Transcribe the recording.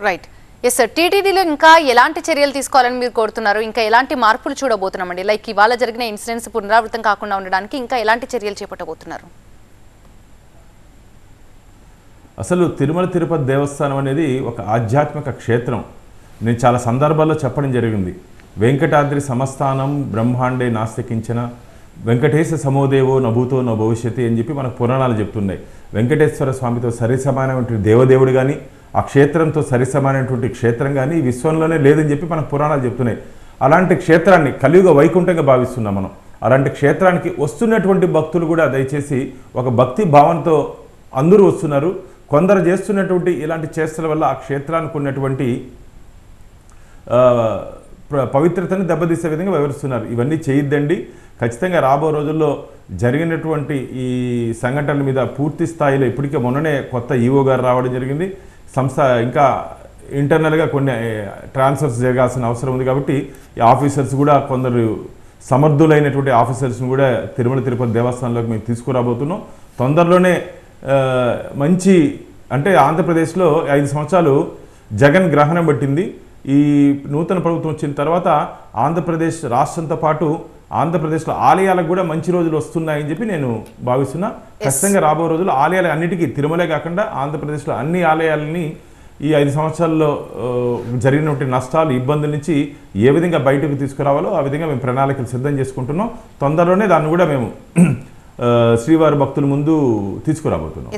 Right. Yes sir, టీటీడీలో ఇంకా ఎలాంటి చర్యలు తీసుకోవాలని మీరు కోరుతున్నారు? ఇంకా ఎలాంటి మార్పులు చూడబోతున్నామండి? లైక్ ఇవాళ జరిగిన ఇన్సిడెంట్స్ పునరావృతం కాకుండా ఉండడానికి ఇంకా ఎలాంటి చర్యలు చేపట్టబోతున్నారు? అసలు తిరుమల తిరుపతి దేవస్థానం అనేది ఒక ఆధ్యాత్మిక క్షేత్రం. నేను చాలా సందర్భాల్లో చెప్పడం జరిగింది. వెంకటాద్రి సమస్థానం బ్రహ్మాండే నాస్తికించిన వెంకటేశ సమోదేవో నభూతో న భవిష్యతి అని చెప్పి మనకు పురాణాలు చెప్తున్నాయి. వెంకటేశ్వర స్వామితో సరిసమానమైనటువంటి దేవదేవుడు కానీ, ఆ క్షేత్రంతో సరిసమానమైనటువంటి క్షేత్రం కానీ ఈ విశ్వంలోనే లేదని చెప్పి మనకు పురాణాలు చెప్తున్నాయి. అలాంటి క్షేత్రాన్ని కలియుగ వైకుంఠంగా భావిస్తున్నాం మనం. అలాంటి క్షేత్రానికి వస్తున్నటువంటి భక్తులు కూడా దయచేసి ఒక భక్తి భావంతో అందరూ వస్తున్నారు. కొందరు చేస్తున్నటువంటి ఇలాంటి చేష్టల వల్ల ఆ క్షేత్రానికి ఉన్నటువంటి పవిత్రతను దెబ్బతీసే విధంగా వివరిస్తున్నారు. ఇవన్నీ చేయొద్దండి. ఖచ్చితంగా రాబో రోజుల్లో జరిగినటువంటి ఈ సంఘటనల మీద పూర్తి స్థాయిలో ఇప్పటికే మొన్ననే కొత్త ఈఓ గారు రావడం జరిగింది. సంస్థ ఇంకా ఇంటర్నల్గా కొన్ని ట్రాన్స్ఫర్స్ జరగాల్సిన అవసరం ఉంది. కాబట్టి ఈ ఆఫీసర్స్ కూడా కొందరు సమర్థులైనటువంటి ఆఫీసర్స్ని కూడా తిరుమల తిరుపతి దేవస్థానంలోకి మేము తీసుకురాబోతున్నాం. తొందరలోనే మంచి అంటే ఆంధ్రప్రదేశ్లో 5 సంవత్సరాలు జగన్ గ్రహణం పట్టింది. ఈ నూతన ప్రభుత్వం వచ్చిన తర్వాత ఆంధ్రప్రదేశ్ రాష్ట్రంతో పాటు ఆంధ్రప్రదేశ్లో ఆలయాలకు కూడా మంచి రోజులు వస్తున్నాయని చెప్పి నేను భావిస్తున్నా. ఖచ్చితంగా రాబో రోజులు ఆలయాలు అన్నిటికీ తిరుమలే కాకుండా ఆంధ్రప్రదేశ్లో అన్ని ఆలయాలని ఈ 5 సంవత్సరాల్లో జరిగినటువంటి నష్టాలు ఇబ్బందుల నుంచి ఏ విధంగా బయటకు తీసుకురావాలో ఆ విధంగా మేము ప్రణాళికలు సిద్ధం చేసుకుంటున్నాం. తొందరలోనే దాన్ని కూడా మేము శ్రీవారి భక్తుల ముందు తీసుకురాబోతున్నాం.